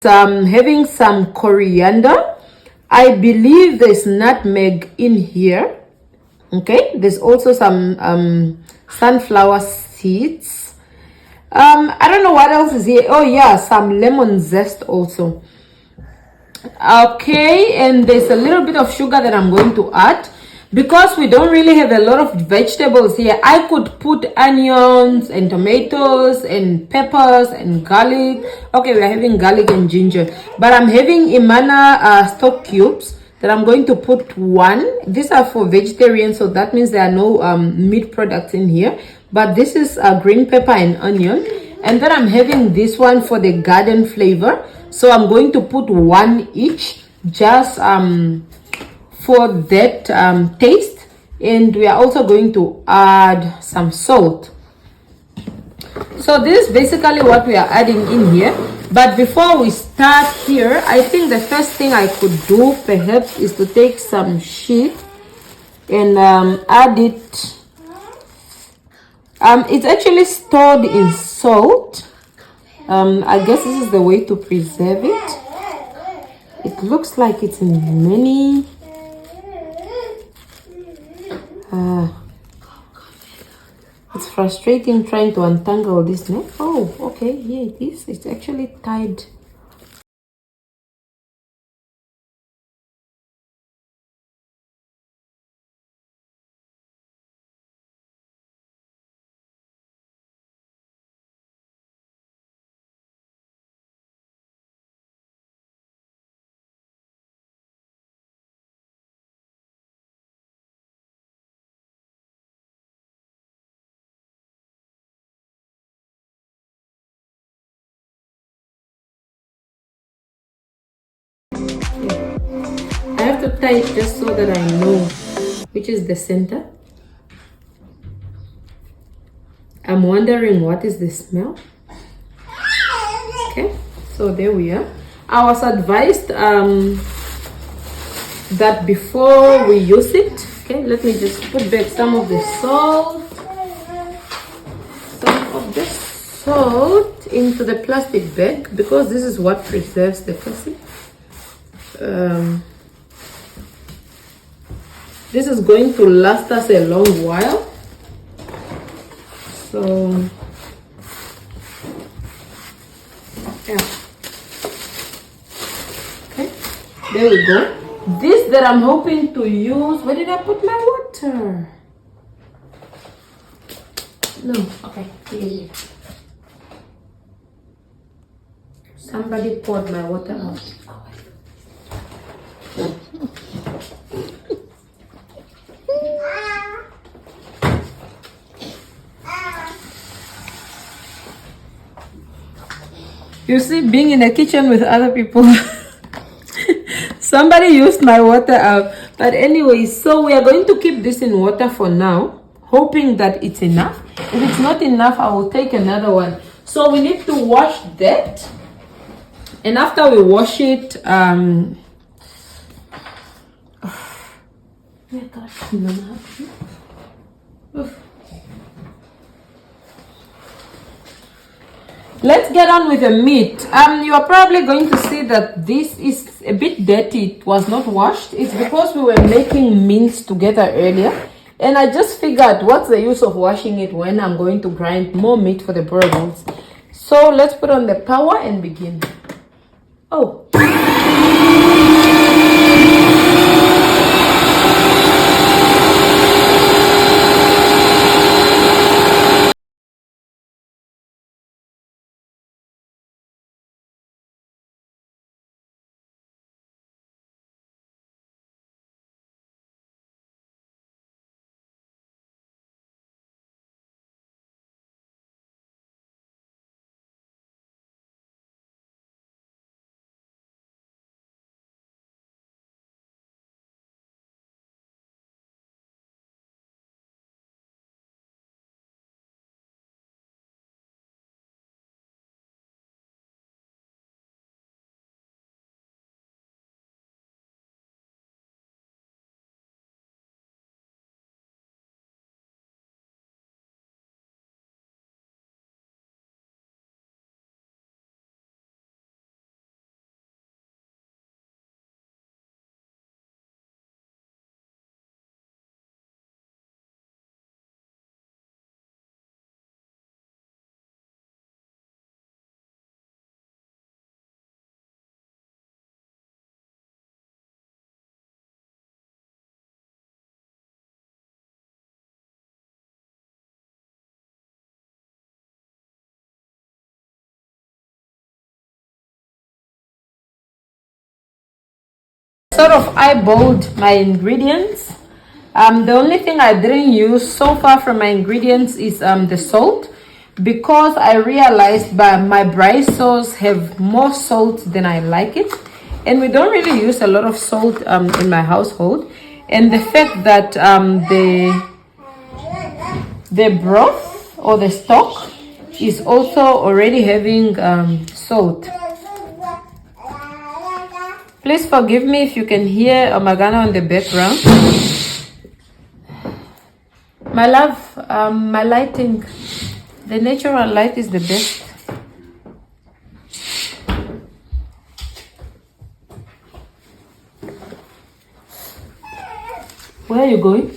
I'm having some coriander. I believe there's nutmeg in here. Okay, there's also some sunflower seeds. I don't know what else is here. Oh yeah, some lemon zest also. Okay, and there's a little bit of sugar that I'm going to add. Because we don't really have a lot of vegetables here, I could put onions and tomatoes and peppers and garlic. Okay, we're having garlic and ginger, but I'm having Imana stock cubes that I'm going to put one. These are for vegetarians, so that means there are no meat products in here, but this is green pepper and onion. And then I'm having this one for the garden flavor, so I'm going to put one each, just for that taste. And we are also going to add some salt. So this is basically what we are adding in here. But before we start here, I think the first thing I could do perhaps is to take some sheet and add it. It's actually stored in salt. I guess this is the way to preserve it. It looks like it's in many it's frustrating trying to untangle this net. Oh, okay, here it is. It's actually tied. I have to tie it just so that I know which is the center. I'm wondering what is the smell. Okay, so there we are. I was advised that before we use it, okay, let me just put back some of the salt. Some of the salt into the plastic bag, because this is what preserves the cassie. This is going to last us a long while. So yeah. Okay, there we go. This that I'm hoping to use, where did I put my water? No, okay, here. Somebody poured my water out. You see, being in the kitchen with other people, somebody used my water out. But anyway, so we are going to keep this in water for now, hoping that it's enough. If it's not enough, I will take another one. So we need to wash that. And after we wash it, let's get on with the meat. You are probably going to see that this is a bit dirty. It was not washed. It's because we were making mince together earlier. And I just figured, what's the use of washing it when I'm going to grind more meat for the boerewors? So let's put on the power and begin. Oh. Sort of eyeballed my ingredients. The only thing I didn't use so far from my ingredients is the salt, because I realized that my braai sauce have more salt than I like it, and we don't really use a lot of salt in my household. And the fact that the broth or the stock is also already having salt. Please forgive me if you can hear Omagano in the background. My love, my lighting, the natural light is the best. Where are you going?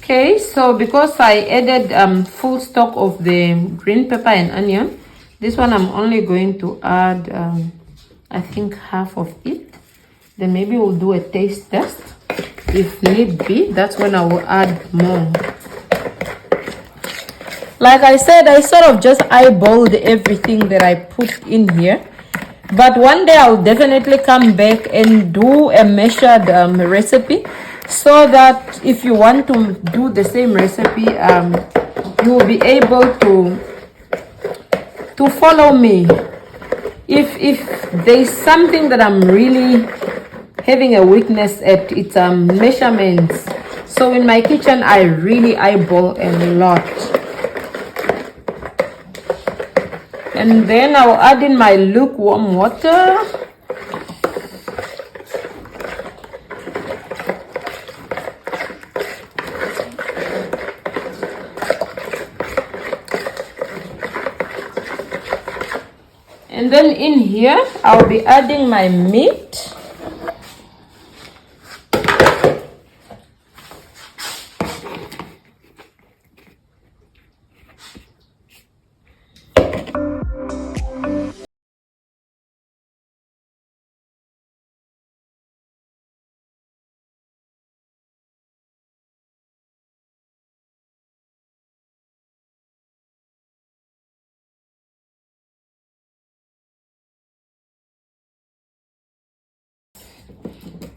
Okay, so because I added full stock of the green pepper and onion, this one I'm only going to add I think half of it. Then maybe we'll do a taste test if need be. That's when I will add more. Like I said, I sort of just eyeballed everything that I put in here, but one day I'll definitely come back and do a measured recipe, so that if you want to do the same recipe, you will be able to follow me. If there's something that I'm really having a weakness at, it's measurements. So in my kitchen, I really eyeball a lot. And then I'll add in my lukewarm water. And then in here, I'll be adding my meat.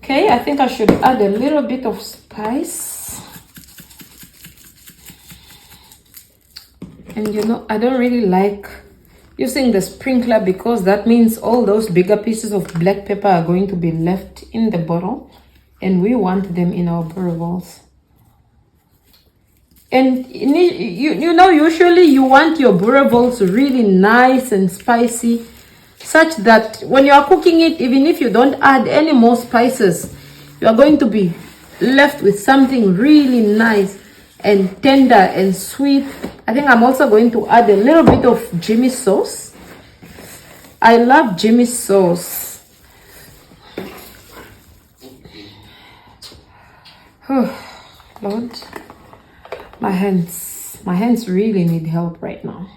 Okay, I think I should add a little bit of spice. And you know, I don't really like using the sprinkler because that means all those bigger pieces of black pepper are going to be left in the bottle, and we want them in our boerewors. And you know, usually you want your boerewors really nice and spicy, such that when you are cooking it, even if you don't add any more spices, you are going to be left with something really nice and tender and sweet. I think I'm also going to add a little bit of Jimmy sauce. I love Jimmy sauce. Oh, Lord, my hands really need help right now.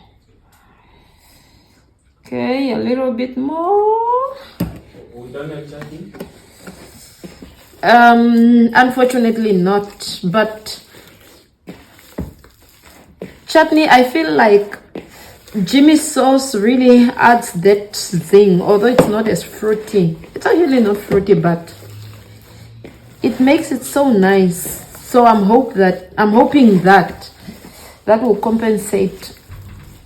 Okay, a little bit more. We don't have chutney? Unfortunately not, but chutney, I feel like Jimmy sauce really adds that thing, although it's not as fruity. It's actually not fruity, but it makes it so nice. So I'm hoping that will compensate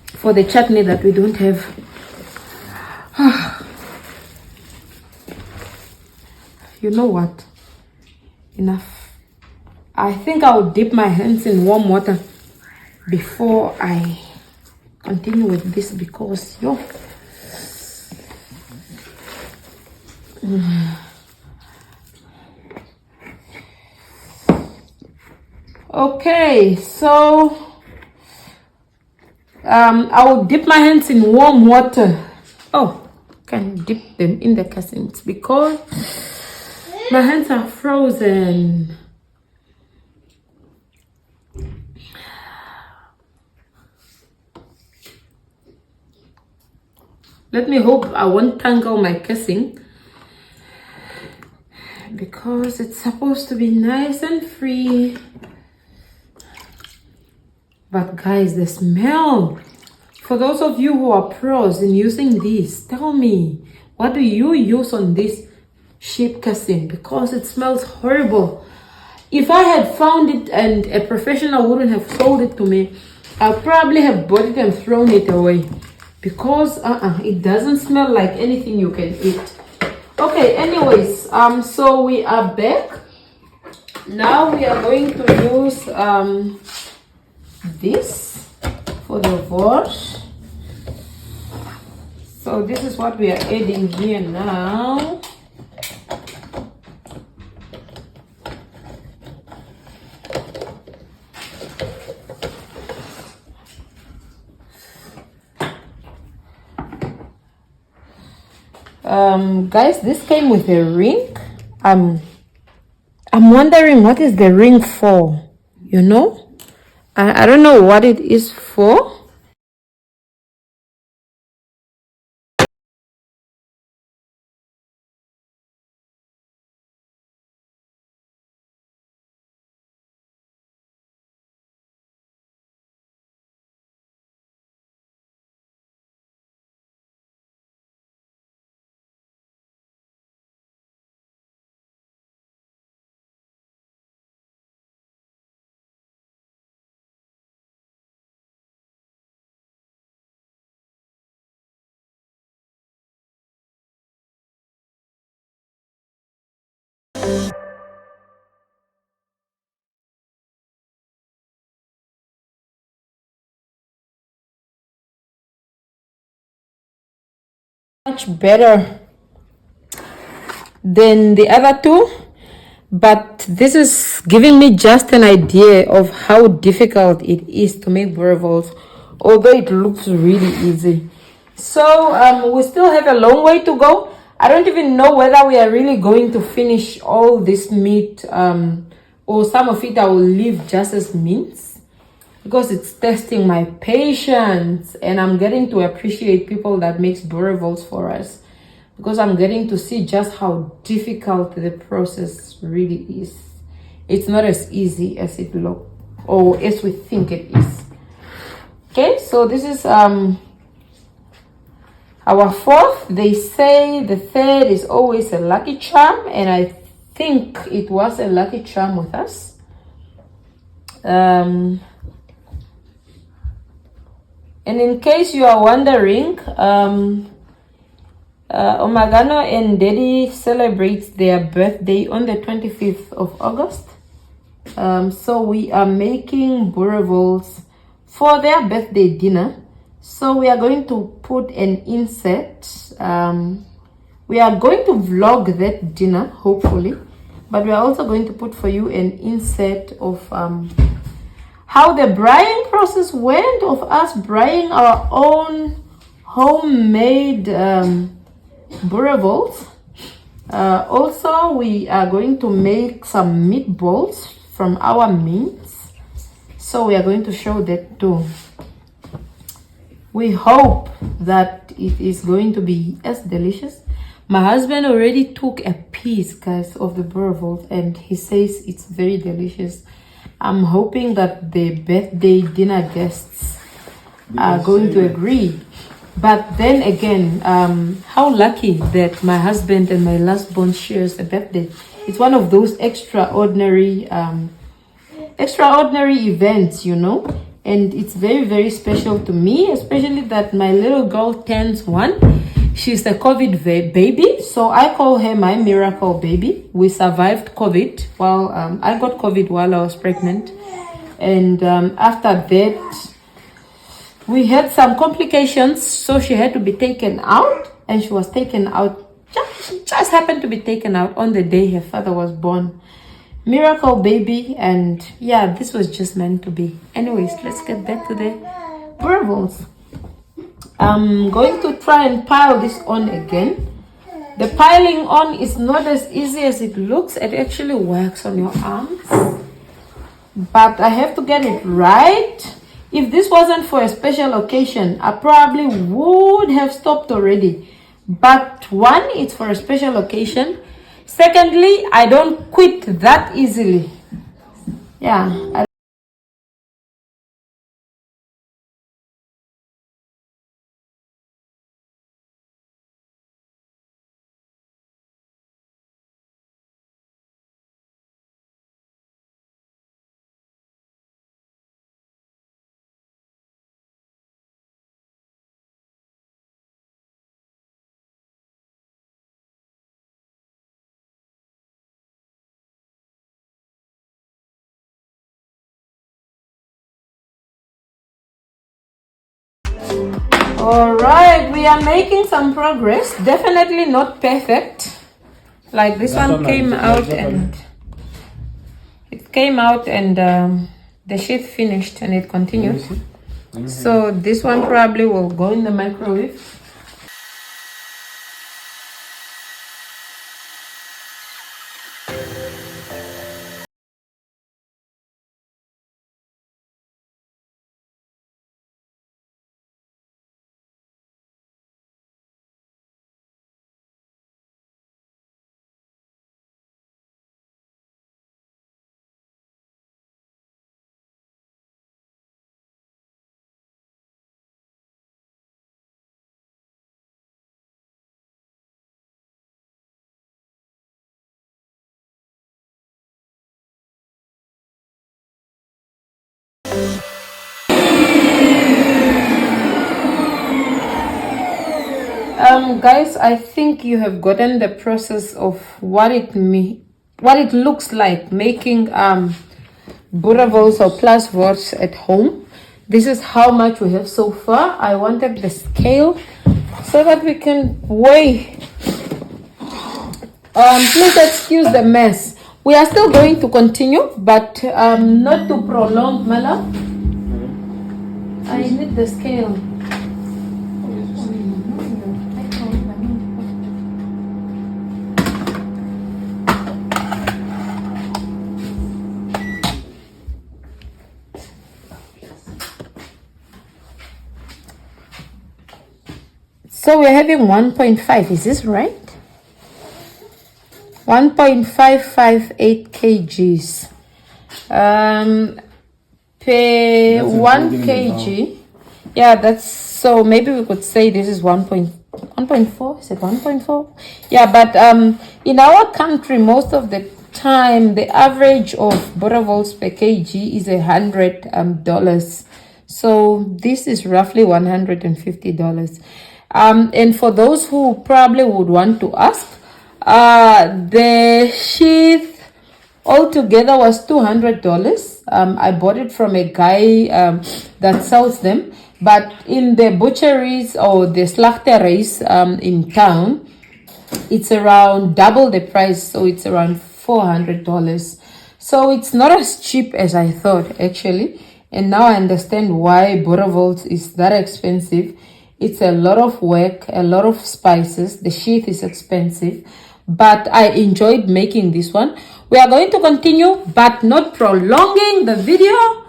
for the chutney that we don't have. You know what? Enough. I think I'll dip my hands in warm water before I continue with this because okay, so I'll dip my hands in warm water. Oh, can dip them in the casings because my hands are frozen. Let me hope I won't tangle my casing because it's supposed to be nice and free. But guys, the smell. For those of you who are pros in using this, tell me, what do you use on this sheep casing? Because it smells horrible. If I had found it and a professional wouldn't have sold it to me, I'll probably have bought it and thrown it away. Because it doesn't smell like anything you can eat. Okay, anyways, so we are back. Now we are going to use this for the wash. So this is what we are adding here now. Guys, this came with a ring. I'm wondering what is the ring for, you know? I don't know what it is for. Much better than the other two, but this is giving me just an idea of how difficult it is to make boerewors, although it looks really easy. So we still have a long way to go. I don't even know whether we are really going to finish all this meat, or some of it I will leave just as mince, because it's testing my patience, and I'm getting to appreciate people that makes boerewors for us, because I'm getting to see just how difficult the process really is. It's not as easy as it looks, or as we think it is. Okay, so this is our fourth. They say the third is always a lucky charm, and I think it was a lucky charm with us. And in case you are wondering, Omagano and Daddy celebrates their birthday on the 25th of August. So we are making boerewors for their birthday dinner. So we are going to put an insert. We are going to vlog that dinner, hopefully, but we are also going to put for you an insert of how the braaiing process went, of us braaiing our own homemade boerewors. Also, we are going to make some meatballs from our mince, so we are going to show that too. We hope that it is going to be as delicious. My husband already took a piece, guys, of the boerewors, and he says it's very delicious. I'm hoping that the birthday dinner guests are going to agree. But then again, how lucky that my husband and my last born shares a birthday. It's one of those extraordinary events, you know, and it's very, very special to me, especially that my little girl turns 1. She's a COVID baby, so I call her my miracle baby. We survived COVID while I got COVID while I was pregnant, and after that we had some complications, so she had to be taken out, and she was taken out. She just happened to be taken out on the day her father was born. Miracle baby, and yeah, this was just meant to be. Anyways, let's get back to the boerewors. I'm going to try and pile this on again. The piling on is not as easy as it looks. It actually works on your arms, but I have to get it right. If this wasn't for a special occasion, I probably would have stopped already. But one, it's for a special occasion. Secondly, I don't quit that easily. Yeah. All right, we are making some progress. Definitely not perfect. Like this one came out and the chef finished and it continued. So this one probably will go in the microwave. Guys, I think you have gotten the process of what it looks like making boerewors or plasworts at home. This is how much we have so far. I wanted the scale so that we can weigh. Please excuse the mess. We are still going to continue, but not to prolong, my love. I need the scale. So we're having 1.5, is this right? 1.558 kgs. Per 1 kg. Yeah, that's, so maybe we could say this is 1.4. Is it 1.4? Yeah, but in our country, most of the time, the average of boerewors per kg is $100. So this is roughly $150. And for those who probably would want to ask, the sheath altogether was $200. I bought it from a guy that sells them, but in the butcheries or the slachteries in town, it's around double the price, so it's around $400. So it's not as cheap as I thought, actually. And now I understand why boerewors is that expensive. It's a lot of work, a lot of spices. The sheath is expensive, but I enjoyed making this one. We are going to continue, but not prolonging the video.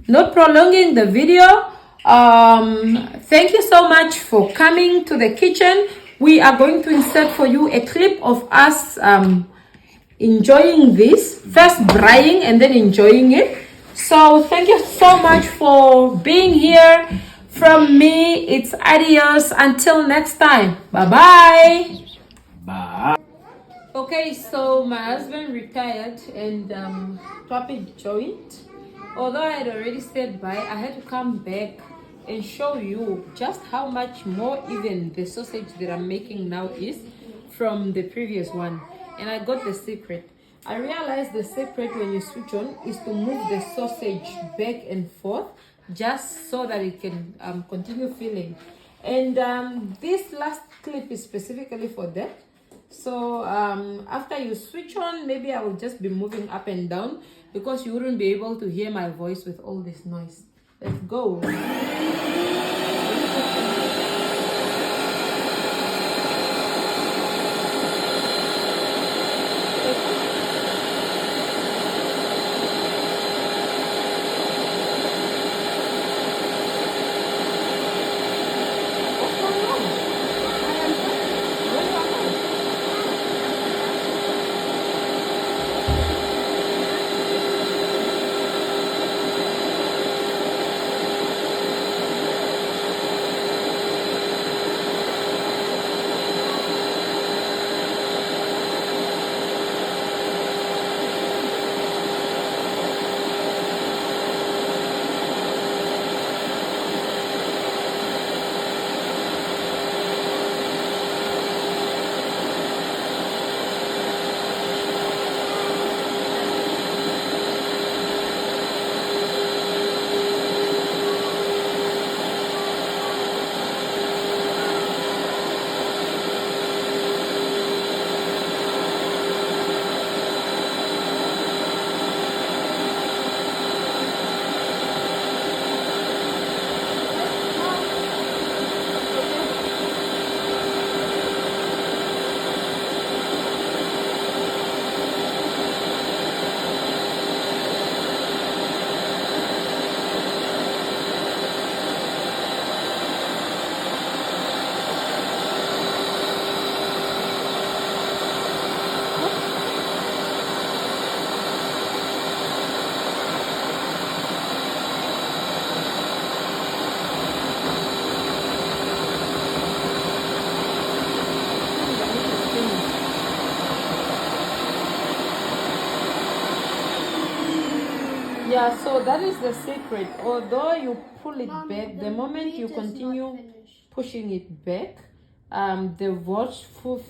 Not prolonging the video. Thank you so much for coming to the kitchen. We are going to insert for you a clip of us enjoying this, first braaiing and then enjoying it. So thank you so much for being here. From me, it's adios until next time. Bye bye. Okay, so my husband retired and Papi joined. Although I had already stayed by, I had to come back and show you just how much more even the sausage that I'm making now is from the previous one. And I got the secret. I realized the secret when you switch on is to move the sausage back and forth just so that it can continue filling. And this last clip is specifically for that. So after you switch on, maybe I will just be moving up and down because you wouldn't be able to hear my voice with all this noise. Let's go. Yeah, so that is the secret. Although you pull it back, the moment you continue pushing it back, the watch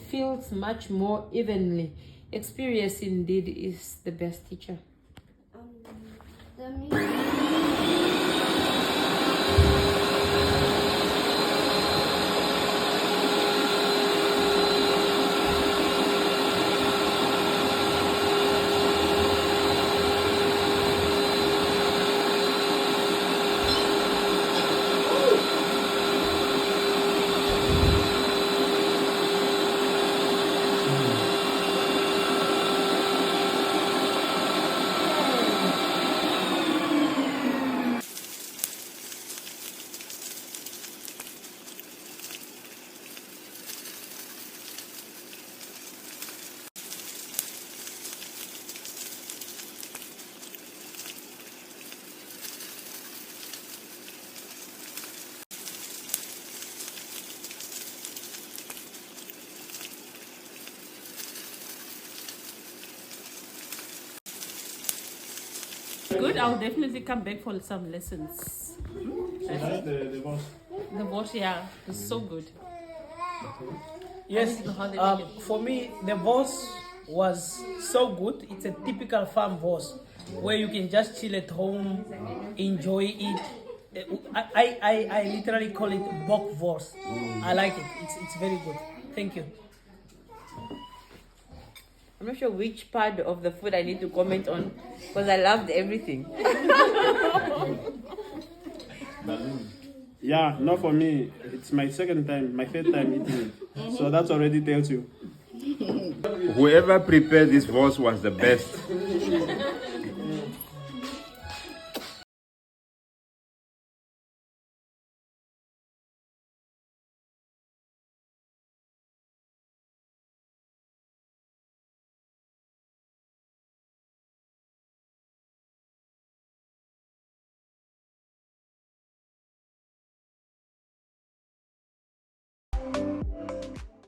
feels much more evenly. Experience indeed is the best teacher. Good. I'll definitely come back for some lessons. The boss. The boss, yeah, it's so good. Yes, for me, the boss was so good. It's a typical farm boss where you can just chill at home, enjoy it. I literally call it boerewors. I like it. It's very good. Thank you. I'm not sure which part of the food I need to comment on because I loved everything. Yeah, not for me. It's my second time, my third time eating it. So that already tells you. Whoever prepared this verse was the best.